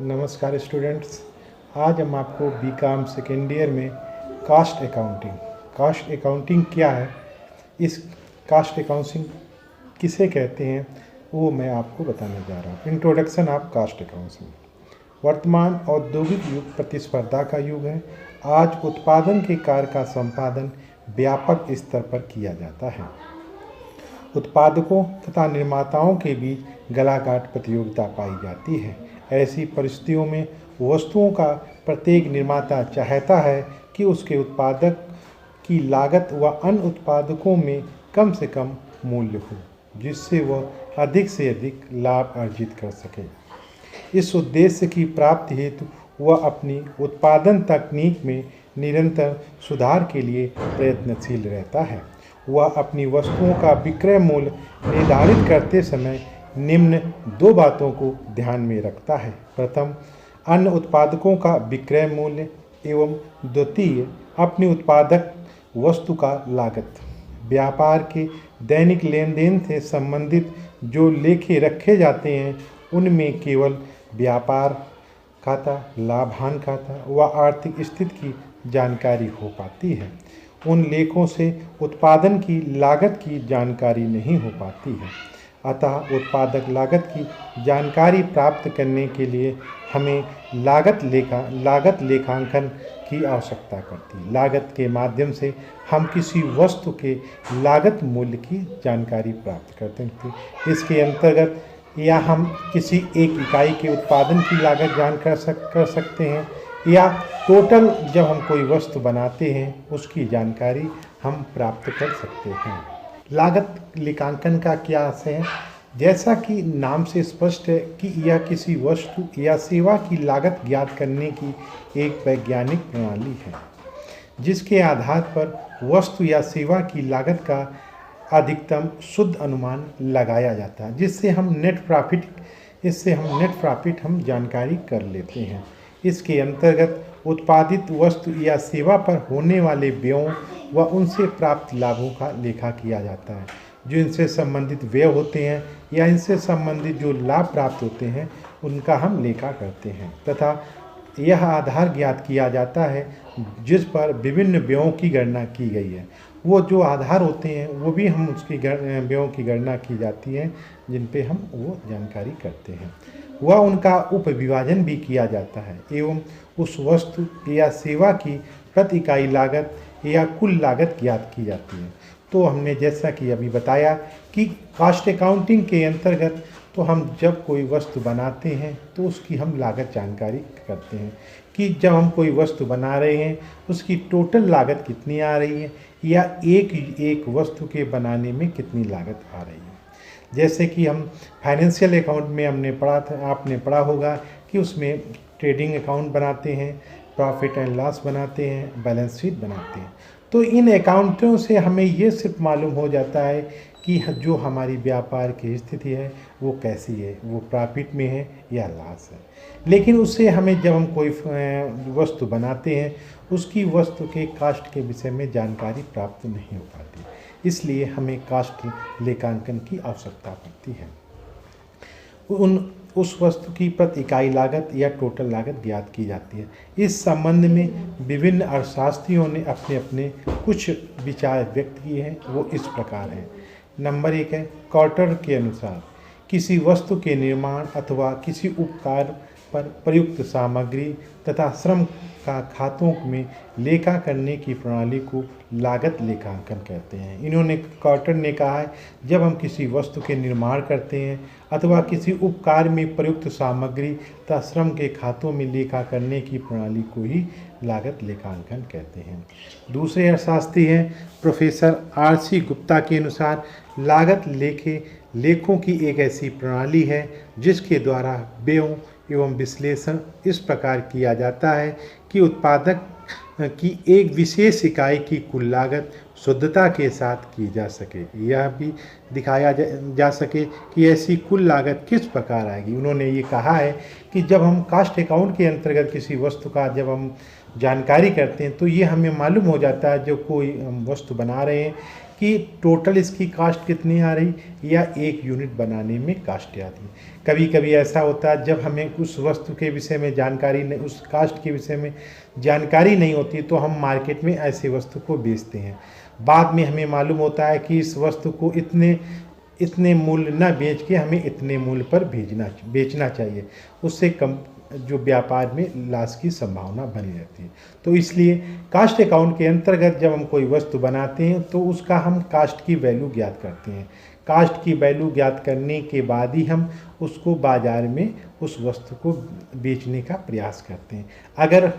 नमस्कार स्टूडेंट्स। आज हम आपको बीकॉम सेकेंड ईयर में कास्ट अकाउंटिंग क्या है, इस कास्ट अकाउंटिंग किसे कहते हैं, वो मैं आपको बताने जा रहा हूँ। Introduction of cost accounting. वर्तमान औद्योगिक युग प्रतिस्पर्धा का युग है। आज उत्पादन के कार्य का संपादन व्यापक स्तर पर किया जाता है। उत्पादकों तथा निर्माताओं के बीच गलाघाट प्रतियोगिता पाई जाती है। ऐसी परिस्थितियों में वस्तुओं का प्रत्येक निर्माता चाहता है कि उसके उत्पादक की लागत व अन्य उत्पादकों में कम से कम मूल्य हो, जिससे वह अधिक से अधिक लाभ अर्जित कर सके। इस उद्देश्य की प्राप्ति हेतु वह अपनी उत्पादन तकनीक में निरंतर सुधार के लिए प्रयत्नशील रहता है। वह अपनी वस्तुओं का विक्रय मूल्य निर्धारित करते समय निम्न दो बातों को ध्यान में रखता है। प्रथम, अन्य उत्पादकों का विक्रय मूल्य एवं द्वितीय, अपनी उत्पादक वस्तु का लागत। व्यापार के दैनिक लेन देन से संबंधित जो लेखे रखे जाते हैं उनमें केवल व्यापार खाता, लाभांश खाता व आर्थिक स्थिति की जानकारी हो पाती है। उन लेखों से उत्पादन की लागत की जानकारी नहीं हो पाती है। अतः उत्पादक लागत की जानकारी प्राप्त करने के लिए हमें लागत लेखांकन की आवश्यकता पड़ती है। लागत के माध्यम से हम किसी वस्तु के लागत मूल्य की जानकारी प्राप्त करते हैं। इसके अंतर्गत या हम किसी एक इकाई के उत्पादन की लागत कर सकते हैं, या टोटल जब हम कोई वस्तु बनाते हैं उसकी जानकारी हम प्राप्त कर सकते हैं। लागत लेखांकन का क्या आशय है? जैसा कि नाम से स्पष्ट है कि यह किसी वस्तु या सेवा की लागत ज्ञात करने की एक वैज्ञानिक प्रणाली है, जिसके आधार पर वस्तु या सेवा की लागत का अधिकतम शुद्ध अनुमान लगाया जाता है, जिससे हम नेट प्रॉफिट हम जानकारी कर लेते हैं। इसके अंतर्गत उत्पादित वस्तु या सेवा पर होने वाले व्ययों व उनसे प्राप्त लाभों का लेखा किया जाता है। जो इनसे संबंधित व्यय होते हैं या इनसे संबंधित जो लाभ प्राप्त होते हैं उनका हम लेखा करते हैं, तथा यह आधार ज्ञात किया जाता है जिस पर विभिन्न व्ययों की गणना की गई है। वो जो आधार होते हैं वो भी हम उसकी व्ययों की गणना की जाती है, जिन पे हम वो जानकारी करते हैं। वह उनका उपविभाजन भी किया जाता है एवं उस वस्तु या सेवा की प्रति इकाई लागत या कुल लागत ज्ञात की जाती है। तो हमने जैसा कि अभी बताया कि कास्ट अकाउंटिंग के अंतर्गत तो हम जब कोई वस्तु बनाते हैं तो उसकी हम लागत जानकारी करते हैं कि जब हम कोई वस्तु बना रहे हैं उसकी टोटल लागत कितनी आ रही है, या एक वस्तु के बनाने में कितनी लागत आ रही है। जैसे कि हम फाइनेंशियल अकाउंट में हमने पढ़ा था, आपने पढ़ा होगा कि उसमें ट्रेडिंग अकाउंट बनाते हैं, प्रॉफिट एंड लॉस बनाते हैं, बैलेंस शीट बनाते हैं। तो इन अकाउंटों से हमें ये सिर्फ मालूम हो जाता है कि जो हमारी व्यापार की स्थिति है वो कैसी है, वो प्रॉफिट में है या लॉस है। लेकिन उससे हमें जब हम कोई वस्तु बनाते हैं उसकी वस्तु के कास्ट के विषय में जानकारी प्राप्त नहीं हो पाती, इसलिए हमें कास्ट लेखांकन की आवश्यकता पड़ती है। उस वस्तु की प्रति इकाई लागत या टोटल लागत ज्ञात की जाती है। इस संबंध में विभिन्न अर्थशास्त्रियों ने अपने अपने कुछ विचार व्यक्त किए हैं। वो इस प्रकार हैं। नंबर 1 है, कॉर्टर के अनुसार किसी वस्तु के निर्माण अथवा किसी उपकार पर प्रयुक्त सामग्री तथा श्रम का खातों में लेखा करने की प्रणाली को लागत लेखांकन कहते हैं। कॉर्टर ने कहा है, जब हम किसी वस्तु के निर्माण करते हैं अथवा किसी उपकार में प्रयुक्त सामग्री तथा श्रम के खातों में लेखा करने की प्रणाली को ही लागत लेखांकन कहते हैं। दूसरे अर्थशास्त्री हैं प्रोफेसर RC गुप्ता के अनुसार लागत लेखों की एक ऐसी प्रणाली है जिसके द्वारा व्ययों एवं विश्लेषण इस प्रकार किया जाता है कि उत्पादक की एक विशेष इकाई की कुल लागत शुद्धता के साथ की जा सके, यह भी दिखाया जा सके कि ऐसी कुल लागत किस प्रकार आएगी। उन्होंने ये कहा है कि जब हम कास्ट अकाउंट के अंतर्गत किसी वस्तु का जब हम जानकारी करते हैं तो ये हमें मालूम हो जाता है, जो कोई हम वस्तु बना रहे हैं कि टोटल इसकी कास्ट कितनी आ रही या एक यूनिट बनाने में कास्ट आती है। कभी कभी ऐसा होता है जब हमें उस वस्तु के विषय में जानकारी नहीं, उस कास्ट के विषय में जानकारी नहीं होती तो हम मार्केट में ऐसे वस्तु को बेचते हैं। बाद में हमें मालूम होता है कि इस वस्तु को इतने मूल्य न बेच के हमें इतने मूल्य पर बेचना चाहिए, उससे कम जो व्यापार में लॉस की संभावना बनी रहती है। तो इसलिए कास्ट अकाउंट के अंतर्गत जब हम कोई वस्तु बनाते हैं तो उसका हम कास्ट की वैल्यू ज्ञात करते हैं। कास्ट की वैल्यू ज्ञात करने के बाद ही हम उसको बाज़ार में उस वस्तु को बेचने का प्रयास करते हैं। अगर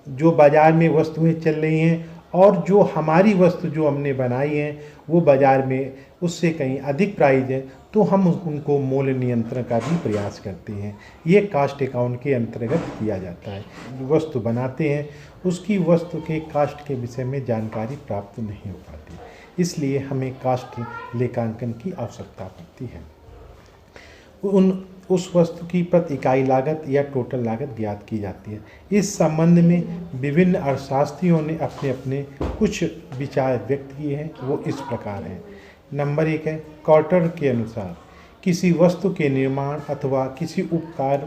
जो बाज़ार में वस्तुएं चल रही हैं और जो हमारी वस्तु जो हमने बनाई है वो बाज़ार में उससे कहीं अधिक प्राइस है तो हम उनको मूल्य नियंत्रण का भी प्रयास करते हैं। ये कास्ट अकाउंट के अंतर्गत किया जाता है। जो वस्तु बनाते हैं उसकी वस्तु के कास्ट के विषय में जानकारी प्राप्त नहीं हो पाती, इसलिए हमें कास्ट लेखांकन की आवश्यकता पड़ती है। उस वस्तु की प्रति इकाई लागत या टोटल लागत ज्ञात की जाती है। इस संबंध में विभिन्न अर्थशास्त्रियों ने अपने अपने कुछ विचार व्यक्त किए हैं, वो इस प्रकार हैं। नंबर 1 है, कॉर्टर के अनुसार किसी वस्तु के निर्माण अथवा किसी उपकार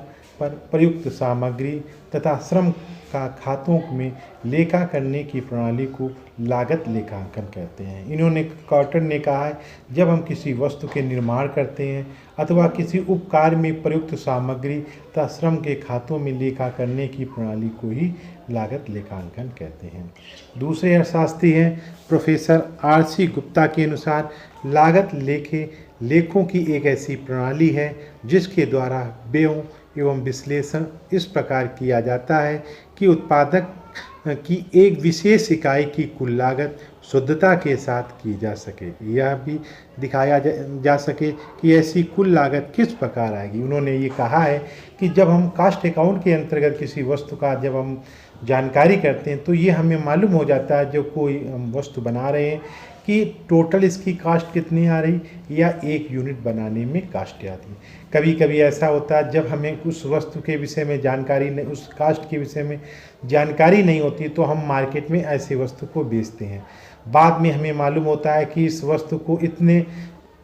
पर प्रयुक्त सामग्री तथा श्रम का खातों में लेखा करने की प्रणाली को लागत लेखांकन कहते हैं। कॉर्टर ने कहा है जब हम किसी वस्तु के निर्माण करते हैं अथवा किसी उपकार में प्रयुक्त सामग्री तथा श्रम के खातों में लेखा करने की प्रणाली को ही लागत लेखांकन कहते हैं। दूसरे अर्थशास्त्री हैं प्रोफेसर RC गुप्ता के अनुसार लागत लेखों की एक ऐसी प्रणाली है जिसके द्वारा व्ययों एवं विश्लेषण इस प्रकार किया जाता है कि उत्पादक की एक विशेष इकाई की कुल लागत शुद्धता के साथ की जा सके, यह भी दिखाया जा सके कि ऐसी कुल लागत किस प्रकार आएगी। उन्होंने ये कहा है कि जब हम कास्ट अकाउंट के अंतर्गत किसी वस्तु का जब हम जानकारी करते हैं तो ये हमें मालूम हो जाता है जो कोई हम वस्तु बना रहे हैं कि टोटल इसकी कास्ट कितनी आ रही या एक यूनिट बनाने में कास्ट आती है। कभी कभी ऐसा होता है जब हमें उस वस्तु के विषय में जानकारी नहीं, उस कास्ट के विषय में जानकारी नहीं होती तो हम मार्केट में ऐसे वस्तु को बेचते हैं। बाद में हमें मालूम होता है कि इस वस्तु को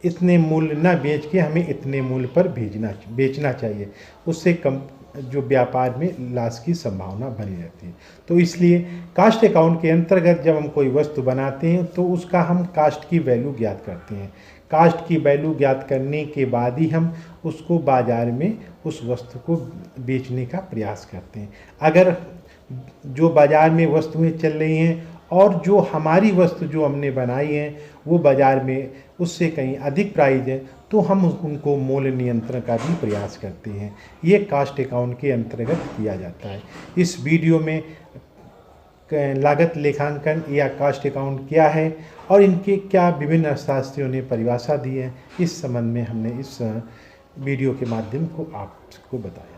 इतने मूल्य न बेच के हमें इतने मूल्य पर बेचना चाहिए, उससे कम जो व्यापार में लॉस की संभावना बनी रहती है। तो इसलिए कास्ट अकाउंट के अंतर्गत जब हम कोई वस्तु बनाते हैं तो उसका हम कास्ट की वैल्यू ज्ञात करते हैं। कास्ट की वैल्यू ज्ञात करने के बाद ही हम उसको बाज़ार में उस वस्तु को बेचने का प्रयास करते हैं। अगर जो बाज़ार में वस्तुएं चल रही हैं और जो हमारी वस्तु जो हमने बनाई है वो बाज़ार में उससे कहीं अधिक प्राइस है तो हम उनको मूल्य नियंत्रण का भी प्रयास करते हैं। ये कास्ट अकाउंट के अंतर्गत किया जाता है। इस वीडियो में लागत लेखांकन या कास्ट अकाउंट क्या है और इनके क्या विभिन्न अर्थशास्त्रियों ने परिभाषा दी है, इस संबंध में हमने इस वीडियो के माध्यम को आपको बताया।